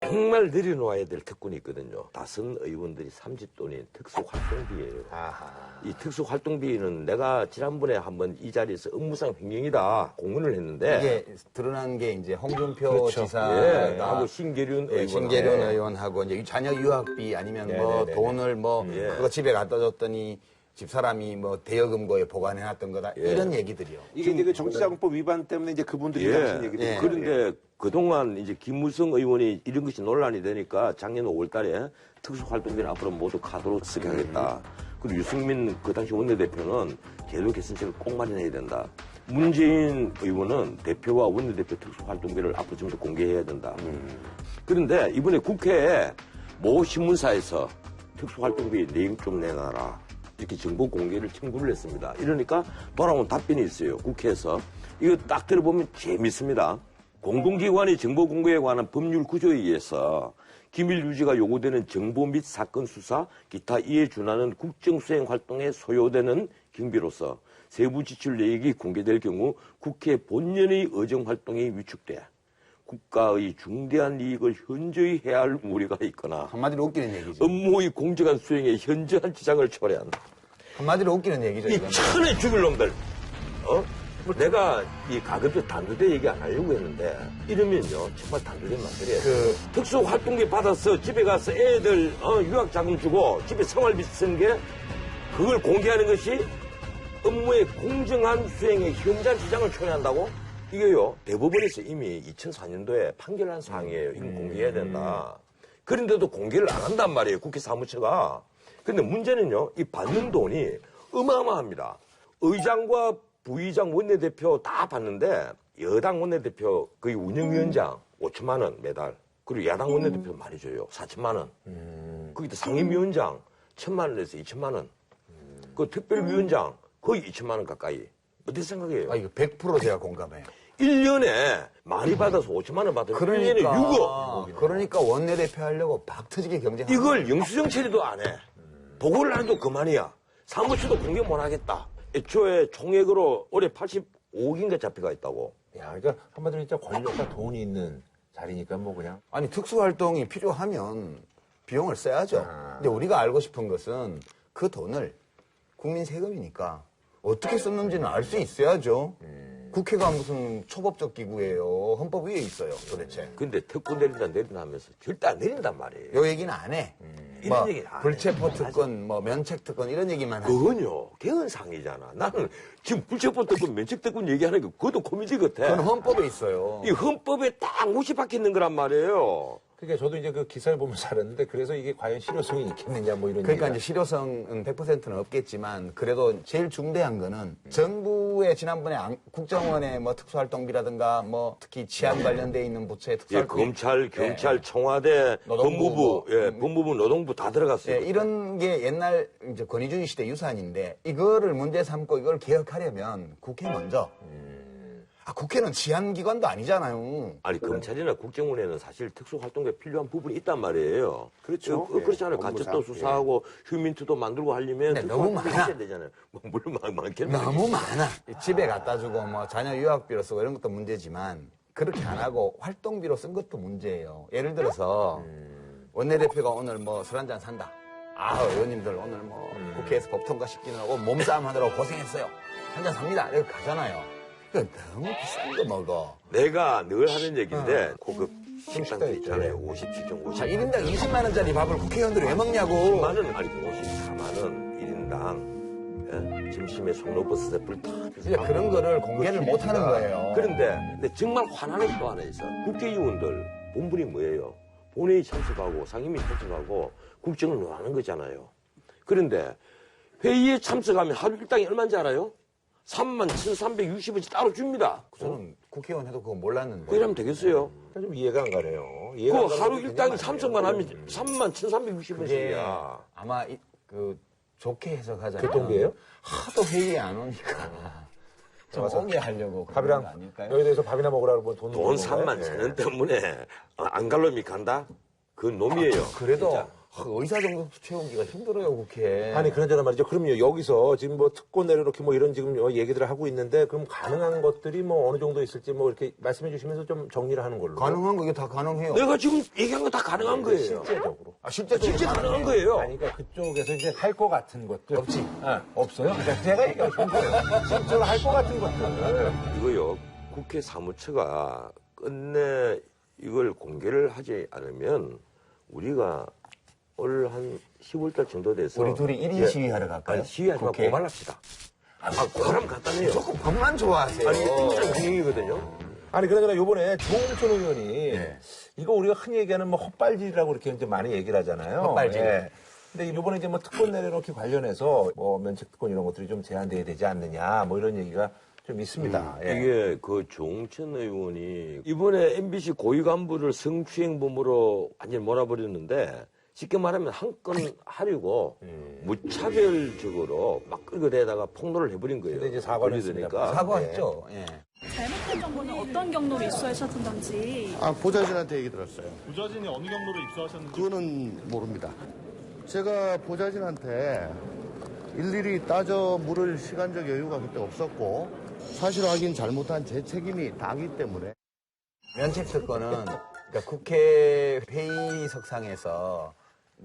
정말 내려놓아야 될 특권이 있거든요. 다선 의원들이 삼짓돈인 특수활동비예요. 이 특수활동비는 내가 지난번에 한번 이 자리에서 업무상 횡령이다 공언을 했는데 이게 드러난 게 이제 홍준표 그렇죠. 지사가 하고 신계륜 의원 신계륜 의원하고 이제 자녀 유학비 아니면 뭐 돈을 뭐 그거 집에 갖다 줬더니 집사람이 뭐 대여금고에 보관해놨던 거다 이런 얘기들이요. 이게 이제 그 정치자금법 위반 때문에 이제 그분들이 하신 얘기들. 그런데 그동안 이제 김무성 의원이 이런 것이 논란이 되니까 작년 5월 달에 특수활동비를 앞으로 모두 카드로 쓰게 하겠다. 그리고 유승민 그 당시 원내대표는 제도 개선책을 꼭 마련해야 된다. 문재인 의원은 대표와 원내대표 특수활동비를 앞으로 좀 더 공개해야 된다. 그런데 이번에 국회에 모 신문사에서 특수활동비 내용 좀 내놔라. 이렇게 정보 공개를 청구를 했습니다. 이러니까 돌아온 답변이 있어요. 국회에서. 이거 딱 들어보면 재밌습니다. 공공기관의 정보 공개에 관한 법률 구조에 의해서 기밀 유지가 요구되는 정보 및 사건 수사, 기타 이에 준하는 국정수행 활동에 소요되는 경비로서 세부 지출 내역이 공개될 경우 국회 본연의 의정 활동이 위축돼 국가의 중대한 이익을 현저히 해야 할 우려가 있거나 한마디로 웃기는 얘기죠. 업무의 공정한 수행에 현저한 지장을 초래한다. 한마디로 웃기는 얘기죠. 이 이건. 천에 죽일 놈들, 내가 이 가급적 단두대 얘기 안 하려고 했는데 이러면요 정말 단두대 만들어야 돼. 특수활동비 받아서 집에 가서 애들 유학 자금 주고 집에 생활비 쓰는 게 그걸 공개하는 것이 업무의 공정한 수행에 현저한 지장을 초래한다고? 이게요 대법원에서 이미 2004년도에 판결한 사항이에요. 이건 공개해야 된다. 그런데도 공개를 안 한단 말이에요. 국회 사무처가. 근데 문제는요, 이 받는 돈이 어마어마합니다. 의장과 부의장 원내대표 다 받는데, 여당 원내대표, 거의 운영위원장 5천만 원 매달. 그리고 야당 원내대표 많이 줘요. 4천만 원. 거기다 상임위원장 1천만 원에서 2천만 원. 그 특별위원장 거의 2천만 원 가까이. 어떻게 생각해요? 아, 이거 100% 제가 공감해요. 1년에 많이 받아서 5천만 원 받으면 1년에 6억. 그러니까 원내대표 하려고 박 터지게 경쟁하는 이걸 영수증 처리도 안 해. 보고를 안 해도 그만이야. 사무처도 공개 못 하겠다. 애초에 총액으로 올해 85억인가 잡혀가 있다고. 야, 그러니까 한마디로 진짜 권력과 돈이 있는 자리니까 뭐 그냥. 아니 특수활동이 필요하면 비용을 써야죠. 근데 우리가 알고 싶은 것은 그 돈을 국민 세금이니까 어떻게 썼는지는 알 수 있어야죠. 국회가 무슨 초법적 기구예요. 헌법 위에 있어요, 도대체. 근데 특구 내린다 하면서 절대 안 내린단 말이에요. 요 얘기는 안 해. 이런 뭐 얘기는 안 불체포 해. 특권, 뭐 면책 특권 이런 얘기만 하지. 그건요, 개헌상이잖아. 나는 지금 불체포 특권, 면책 특권 얘기하는 거 그것도 코미디 같아. 그건 헌법에 있어요. 이 헌법에 딱 못이 박혀 있는 거란 말이에요. 그러니까 저도 이제 그 기사를 보면서 알았는데 그래서 이게 과연 실효성이 있겠느냐 뭐 이런 그러니까 얘기가. 이제 실효성은 100%는 없겠지만 그래도 제일 중대한 거는 정부의 지난번에 국정원의 뭐 특수활동비라든가 뭐 특히 치안 관련돼 있는 부처의 예, 특수활동비 검찰, 경찰, 청와대, 노동부, 법무부, 뭐, 법무부, 노동부 다 들어갔어요. 예, 이런 게 옛날 이제 권위주의 시대 유산인데 이거를 문제 삼고 이걸 개혁하려면 국회 먼저. 국회는 치안기관도 아니잖아요. 아니, 검찰이나 국정원에는 사실 특수활동에 필요한 부분이 있단 말이에요. 그렇죠. 그렇잖아요. 예, 가짜도 업무상. 수사하고 휴민트도 만들고 하려면 네, 너무 특수활동이 많아. 있어야 되잖아요. 뭐, 물론 많겠네. 너무 많아. 집에 갖다 주고 뭐 자녀 유학비로 쓰고 이런 것도 문제지만 그렇게 안 하고 활동비로 쓴 것도 문제예요. 예를 들어서 원내대표가 오늘 뭐 술 한잔 산다. 의원님들 오늘 뭐 국회에서 법 통과시키느라고 몸싸움 하느라고 고생했어요. 한잔 삽니다. 이렇게 가잖아요. 그 너무 비싼 거 먹어. 내가 늘 하는 얘기인데 고급 식당도 있잖아요. 57종 50. 1인당 20만 원짜리 밥을 국회의원들이 왜 먹냐고. 10만 원 아니고 54만 원 1인당 점심에 송로버스 세트를 다 이제 그런 거를 공개를 못 하는 거예요. 근데 정말 화나는 게 또 하나 있어. 국회의원들 본분이 뭐예요? 본회의 참석하고 상임위 참석하고 국정을 논하는 거잖아요. 그런데 회의에 참석하면 하루 일당이 얼마인지 알아요? 31,360원씩 따로 줍니다. 저는 국회의원 해도 그거 몰랐는데. 그러면 되겠어요? 좀 이해가 안 가네요. 그 하루 일당이 참석만 하면 31,360원씩이야. 그게 아마 좋게 해석하자면 교통비예요? 하도 회의에 안 오니까 좀 오게 하려고 그런 거 밥이랑 아닐까요? 여기 대해서 밥이나 먹으라고 뭐 돈 돈 3만 1,000원 때문에 안 갈 놈이 간다? 그건 놈이에요. 그래도 진짜. 의사 정도 채우기가 힘들어요, 국회에. 아니 그런저나 말이죠. 그럼요 여기서 지금 뭐 특권 내려놓기 뭐 이런 지금 얘기들을 하고 있는데 그럼 가능한 것들이 뭐 어느 정도 있을지 뭐 이렇게 말씀해 주시면서 좀 정리를 하는 걸로. 가능한 거 이게 다 가능해요. 내가 지금 얘기한 거 다 가능한 거예요. 실제적으로. 실제 가능한 거예요. 아니 그러니까 그쪽에서 이제 할 것 같은 것들 없지. 없어요. 그러니까 제가 얘기하고 싶은 거예요. 실제로 할 것 같은 것들. 이거요. 국회 사무처가 끝내 이걸 공개를 하지 않으면 우리가 올 한 10월달 정도 돼서 우리 둘이 1인 시위하러 갈까요? 아니, 시위하지 말고 국회에? 고발합시다. 그럼 간단해요. 조금 법만 좋아하세요. 아니, 이게 진짜 분위기거든요. 아니 그러나 요번에 조홍천 의원이 이거 우리가 흔히 얘기하는 뭐 헛발질이라고 이렇게 이제 많이 얘기를 하잖아요. 헛발질. 예. 근데 요번에 이제 뭐 특권 내려놓기 관련해서 뭐 면책 특권 이런 것들이 좀 제한돼야 되지 않느냐 뭐 이런 얘기가 좀 있습니다. 예. 이게 그 조홍천 의원이 이번에 MBC 고위 간부를 성추행범으로 완전히 몰아버렸는데 쉽게 말하면 한 건 하려고 무차별적으로 막 끌어내다가 폭로를 해버린 거예요. 근데 이제 사과를 했으니까. 사과했죠. 예. 잘못된 정보는 어떤 경로로 입수하셨던 건지 보좌진한테 얘기 들었어요. 보좌진이 어느 경로로 입수하셨는지 그거는 모릅니다. 제가 보좌진한테 일일이 따져 물을 시간적 여유가 그때 없었고 사실 확인 잘못한 제 책임이 다기 때문에 면책특권은 그러니까 국회 회의석상에서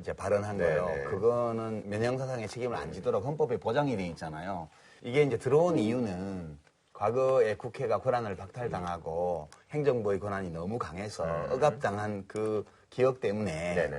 이제 발언한 거예요. 그거는 명령사상의 책임을 안 지도록 헌법에 보장이 돼 있잖아요. 이게 이제 들어온 이유는 과거에 국회가 권한을 박탈당하고 행정부의 권한이 너무 강해서 억압당한 그 기억 때문에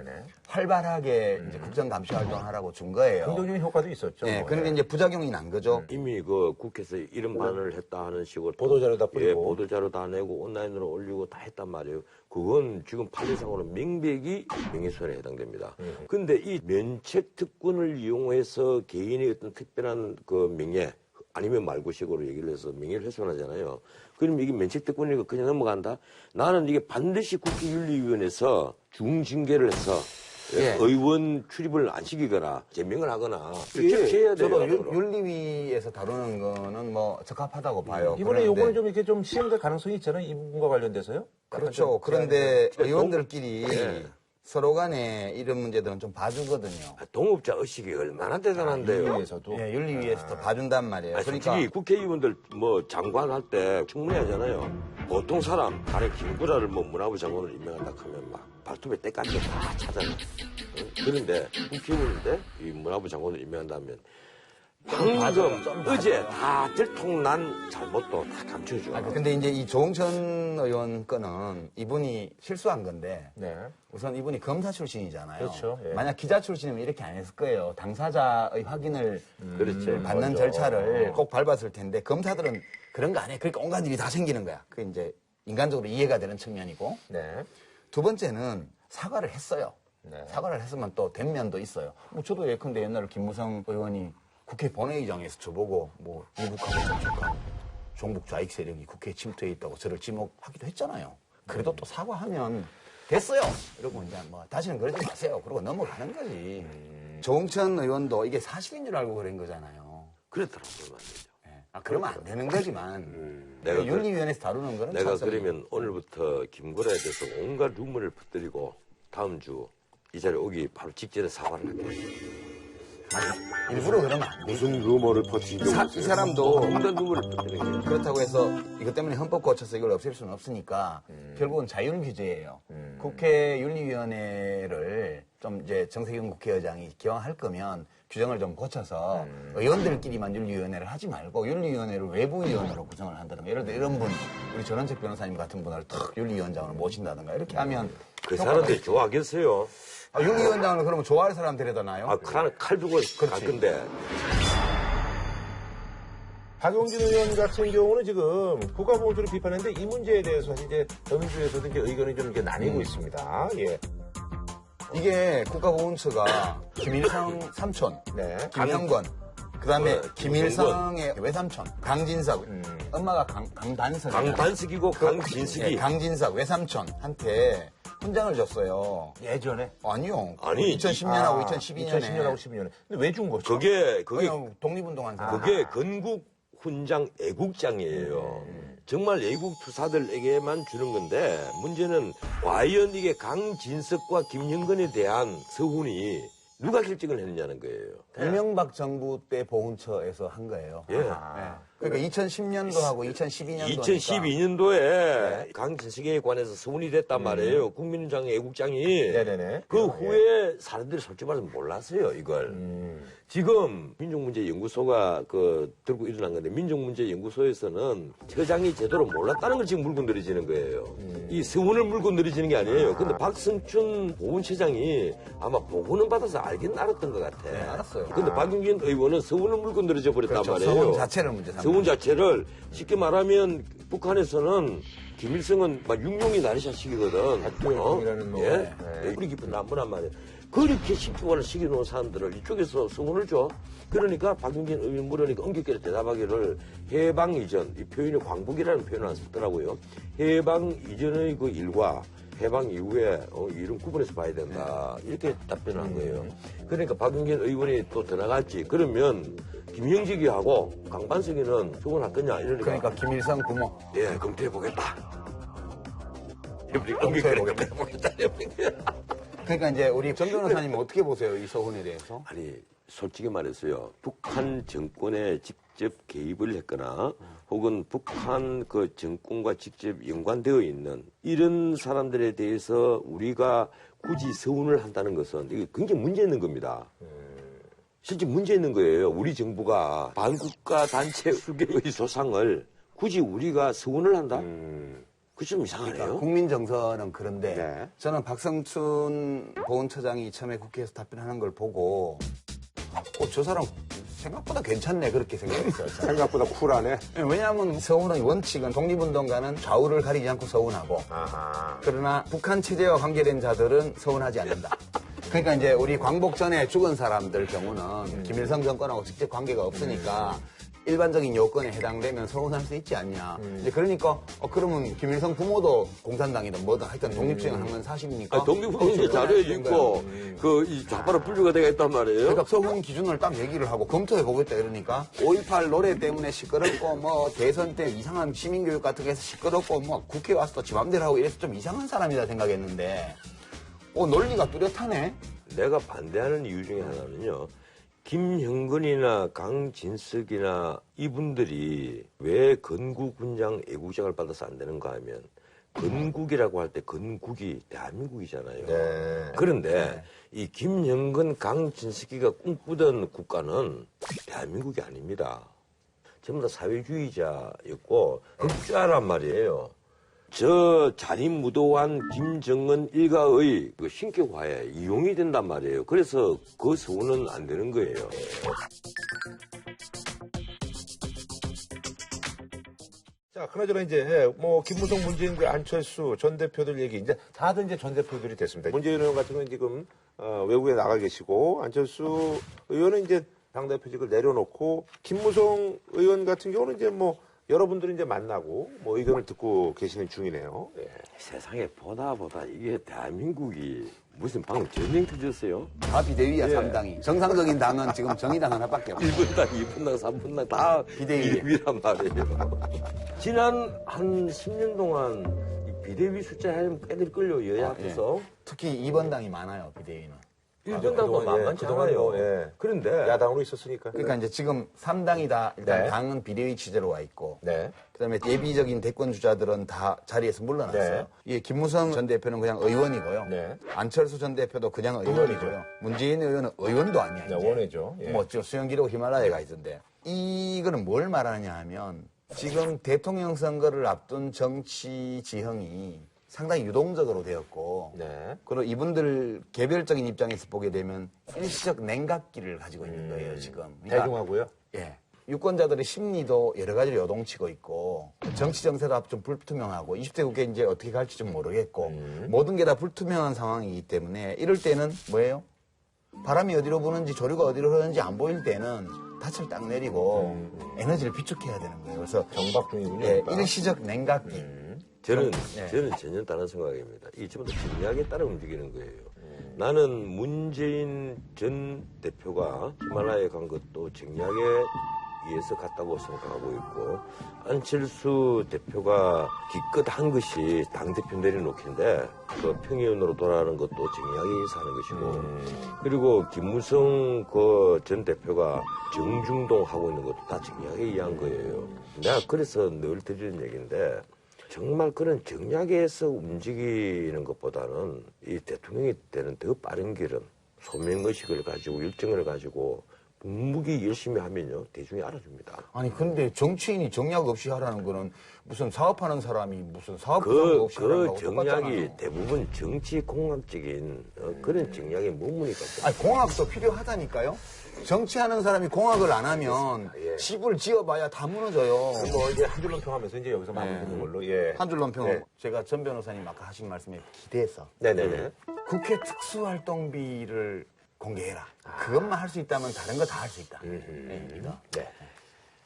활발하게 이제 국정감시 활동하라고 준 거예요. 긍정적인 효과도 있었죠. 네, 그러니까 이제 부작용이 난 거죠. 이미 그 국회에서 이런 반응을 했다 하는 식으로 보도자료 다 뿌리고. 예, 보도자료 다 내고 온라인으로 올리고 다 했단 말이에요. 그건 지금 판례상으로는 명백히 명예훼손에 해당됩니다. 근데 이 면책 특권을 이용해서 개인의 어떤 특별한 그 명예 아니면 말고식으로 얘기를 해서 명예를 훼손하잖아요. 그럼 이게 면책특권이니까 그냥 넘어간다? 나는 이게 반드시 국회윤리위원회에서 중징계를 해서 예. 의원 출입을 안 시키거나 제명을 하거나 이렇게 해야 돼요. 저도 윤리위에서 다루는 거는 뭐 적합하다고 봐요. 이번에 그런데 요거는 좀 이렇게 좀 시행될 가능성이 있잖아요. 이 부분과 관련돼서요. 그렇죠. 그런데 의원들끼리 서로 간에 이런 문제들은 좀 봐주거든요. 동업자 의식이 얼마나 대단한데요. 윤리위에서도. 예, 윤리위에서 봐준단 말이에요. 아니, 그러니까 솔직히 국회의원들 뭐 장관 할 때 충분히 하잖아요. 보통 사람 간에 김구라를 뭐 문화부 장관을 임명한다 하면 막 발톱에 때까지 다 차잖아요. 그런데 국회의원인데 이 문화부 장관을 임명한다면 방금 어제 다 들통난 잘못도 다 감춰줘. 근데 이제 이 조홍천 의원 건은 이분이 실수한 건데 네. 우선 이분이 검사 출신이잖아요. 그렇죠. 예. 만약 기자 출신이면 이렇게 안 했을 거예요. 당사자의 확인을 그렇지. 받는 먼저. 절차를 꼭 밟았을 텐데 검사들은 그런 거 안 해. 그러니까 온갖 일이 다 생기는 거야. 그게 이제 인간적으로 이해가 되는 측면이고 네. 두 번째는 사과를 했어요. 네. 사과를 했으면 또 된 면도 있어요. 뭐 저도 예컨대 옛날에 김무성 의원이 국회 본회의장에서 저보고 뭐 미국하고 접촉한 종북 좌익 세력이 국회에 침투해 있다고 저를 지목하기도 했잖아요. 그래도 또 사과하면 됐어요. 이러고 이제 뭐 다시는 그러지 마세요. 그러고 넘어가는 거지. 조홍천 의원도 이게 사실인 줄 알고 그런 거잖아요. 그랬더라고요. 안 되죠. 아, 그러면 안 되는 거지만 내가 윤리위원회에서 다루는 거는 내가 찬성이에요. 그러면 오늘부터 김구라에 대해서 온갖 루머를 퍼뜨리고 다음 주 이 자리에 오기 바로 직전에 사과를 할게요. 일부러 그러면 안 돼. 무슨 루머를 퍼뜨린 적이 이 있어요? 사람도 온갖 루머를 퍼뜨리는 거예요. 그렇다고 해서 이것 때문에 헌법 고쳐서 이걸 없앨 수는 없으니까 결국은 자율 규제예요. 국회 윤리위원회를 좀 이제 정세균 국회의장이 기왕할 거면 규정을 좀 고쳐서 의원들끼리만 윤리위원회를 하지 말고 윤리위원회를 외부위원으로 구성을 한다든가 예를 들어 이런 분 우리 전원책 변호사님 같은 분을 탁 윤리위원장으로 모신다든가 이렇게 하면 그 사람들이 좋아하겠어요. 윤리위원장을 그러면 좋아할 사람 데려다 놔요? 아, 칼 두고 갈 건데. 박용진 의원 같은 경우는 지금 국가보훈처를 비판했는데 이 문제에 대해서 사실 이제 더민주에서도 이제 의견이 좀 이렇게 나뉘고 있습니다. 예. 이게 국가보훈처가 김일성 삼촌, 네. 김영건, 그다음에 네, 김일성의 외삼촌, 강진석, 엄마가 강단석, 강반석이고 강진석이. 예, 강진석 외삼촌한테 훈장을 줬어요. 예전에. 아니요. 아니, 2010년하고 2012년에. 2010년하고 12년에. 근데 왜 준 거죠? 그게 그냥 독립운동한 사람. 그게 건국 훈장 애국장이에요. 정말 외국 투사들에게만 주는 건데 문제는 과연 이게 강진석과 김형근에 대한 서훈이 누가 결정을 했느냐는 거예요. 이명박 정부 때 보훈처에서 한 거예요. 예. 그러니까 2010년도하고 2012년도 2012년도에 강진석에 관해서 서훈이 됐단 말이에요. 국민의당 애국장이. 네네네. 그 후에 사람들이 솔직히 말해서 몰랐어요, 이걸. 지금 민족문제연구소가 들고 일어난 건데 민족문제연구소에서는 처장이 제대로 몰랐다는 걸 지금 물고 늘어지는 거예요. 이 서훈을 물고 늘어지는 게 아니에요. 근데 박성춘 보훈처장이 아마 보고는 받아서 알긴 알았던 것 같아. 네, 알았어요. 근데 박용진 의원은 서훈을 물고 늘어져 버렸단 그렇죠. 말이에요. 서훈 자체를 문제 삼는 서훈 자체를 쉽게 말하면 북한에서는 김일성은 막 육룡이 나르샤식이거든. 육룡이라는 뭐. 예? 네. 뿌리 깊은 남부란 말이에요. 그렇게 식기관을 시켜놓은 사람들을 이쪽에서 서훈을 줘. 그러니까 박용진 의원 물으니까 엄격하게 대답하기를 해방 이전, 이 표현이 광복이라는 표현을 안 썼더라고요. 해방 이전의 그 일과 해방 이후에 이런 구분해서 봐야 된다. 이렇게 답변을 한 거예요. 그러니까 박용진 의원이 또 더 나갔지. 그러면 김영직이하고 강반석이는 서훈할 거냐 이러니까. 그러니까 김일성 부모. 예, 검토해보겠다. 검토해보겠다. 그러니까 이제 우리 정 변호사님 어떻게 보세요? 이 서훈에 대해서? 아니, 솔직히 말해서요. 북한 정권에 직접 개입을 했거나 혹은 북한 그 정권과 직접 연관되어 있는 이런 사람들에 대해서 우리가 굳이 서훈을 한다는 것은 이게 굉장히 문제 있는 겁니다. 실제 문제 있는 거예요. 우리 정부가 반국가 단체 수개의 소상을 굳이 우리가 서훈을 한다? 그게 좀 이상하네요. 그러니까 국민 정서는 그런데 네. 저는 박성춘 보훈처장이 처음에 국회에서 답변하는 걸 보고 저 사람 생각보다 괜찮네 그렇게 생각했어요. 저는. 생각보다 쿨하네. 왜냐하면 서훈의 원칙은 독립운동가는 좌우를 가리지 않고 서훈하고 그러나 북한 체제와 관계된 자들은 서훈하지 않는다. 그러니까 이제 우리 광복 전에 죽은 사람들 경우는 김일성 정권하고 직접 관계가 없으니까 일반적인 요건에 해당되면 서훈할 수 있지 않냐. 이제 그러니까 그러면 김일성 부모도 공산당이든 뭐든 하여튼 독립주의를 한 건 사실이니까. 독립운동의 자료에 있고 이 좌파로 분류가 되어 있단 말이에요. 그러니까 서훈 기준을 딱 얘기를 하고 검토해 보겠다 이러니까 5.18 노래 때문에 시끄럽고 뭐 대선 때 이상한 시민교육 같은 거 해서 시끄럽고 뭐 국회 와서 또 지 맘대로 하고 이래서 좀 이상한 사람이다 생각했는데 논리가 뚜렷하네. 내가 반대하는 이유 중에 하나는요. 김형근이나 강진석이나 이분들이 왜 건국훈장 애국장을 받아서 안 되는가 하면 건국이라고 할 때 건국이 대한민국이잖아요. 네. 그런데 이 김형근, 강진석이가 꿈꾸던 국가는 대한민국이 아닙니다. 전부 다 사회주의자였고 극좌란 말이에요. 저 잔인무도한 김정은 일가의 그 신격화에 이용이 된단 말이에요. 그래서 그 서훈은 안 되는 거예요. 자, 그나저나 이제 뭐 김무성, 문재인, 안철수 전 대표들 얘기 이제 다들 이제 전 대표들이 됐습니다. 문재인 의원 같은 경우는 지금 외국에 나가 계시고 안철수 의원은 이제 당 대표직을 내려놓고 김무성 의원 같은 경우는 이제 뭐 여러분들이 이제 만나고 뭐 의견을 듣고 계시는 중이네요. 네. 세상에 보다 이게 대한민국이 무슨 방금 전쟁 터졌어요? 다 비대위야, 3당이. 정상적인 당은 지금 정의당 하나밖에 없어. 1분당, 2분당, 3분당 다 비대위란 말이에요. 지난 한 10년 동안 이 비대위 숫자에 애들이 끌려 여야 앞에서 특히 2번 당이 많아요, 비대위는. 1분당도 만만치 않아요. 그런데 야당으로 있었으니까. 그러니까 이제 지금 3당이다. 일단 네. 당은 비대위 취재로 와 있고. 네. 그다음에 예비적인 대권 주자들은 다 자리에서 물러났어요. 네. 예, 김무성 전 대표는 그냥 의원이고요. 네. 안철수 전 대표도 그냥 의원이고요. 문재인 의원은 의원도 아니야. 네, 이제. 원회죠. 예. 뭐 수영기록 히말라야가 있던데. 이거는 뭘 말하느냐 하면 지금 대통령 선거를 앞둔 정치 지형이 상당히 유동적으로 되었고 네. 그리고 이분들 개별적인 입장에서 보게 되면 일시적 냉각기를 가지고 있는 거예요, 지금. 그러니까 대중하고요. 예. 유권자들의 심리도 여러 가지로 요동치고 있고 정치 정세가 좀 불투명하고 20대 국회 이제 어떻게 갈지 좀 모르겠고 모든 게 다 불투명한 상황이기 때문에 이럴 때는 뭐예요? 바람이 어디로 부는지 조류가 어디로 흐르는지 안 보일 때는 닻을 딱 내리고 에너지를 비축해야 되는 거예요. 그래서 정박 중이군요. 예, 그러니까. 일시적 냉각기. 저는 네. 전혀 다른 생각입니다. 이게 전부 다 정략에 따라 움직이는 거예요. 나는 문재인 전 대표가 히말라야에 간 것도 정략에 위해서 갔다고 생각하고 있고 안철수 대표가 기껏 한 것이 당대표 내려놓기인데 그 평의원으로 돌아가는 것도 정략에 의해서 하는 것이고 그리고 김무성 그 전 대표가 정중동 하고 있는 것도 다 정략에 의한 거예요. 내가 그래서 늘 드리는 얘기인데 정말 그런 정략에서 움직이는 것보다는 이 대통령이 되는 더 빠른 길은 소명의식을 가지고 일정을 가지고 묵묵히 열심히 하면요 대중이 알아줍니다. 아니 근데 정치인이 정략 없이 하라는 거는 무슨 사업하는 사람이 무슨 사업부장 없이 하라는 그 거하고 정략이 똑같잖아요. 대부분 정치 공학적인 그런 정략에 머무니까. 아니 공학도 필요하다니까요. 정치하는 사람이 공학을 안 하면 집을 지어봐야 다 무너져요. 뭐 이제 한 줄로 평하면서 이제 여기서 마무리하는 걸로. 예. 한 줄로 평. 네. 제가 전 변호사님 아까 하신 말씀에 기대해서 네네네. 국회 특수활동비를 공개해라. 그것만 할 수 있다면 다른 거 다 할 수 있다. 네.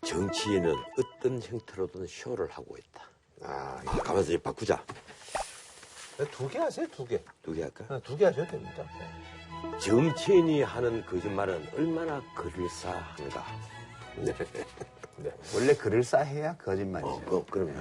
정치인은 어떤 형태로든 쇼를 하고 있다. 아, 가만있어 이제 바꾸자. 두 개 하세요, 두 개. 두 개 할까? 두 개 하셔도 됩니다. 정치인이 하는 거짓말은 얼마나 그럴싸한가. 원래 그럴싸해야 거짓말이죠. 그럼요.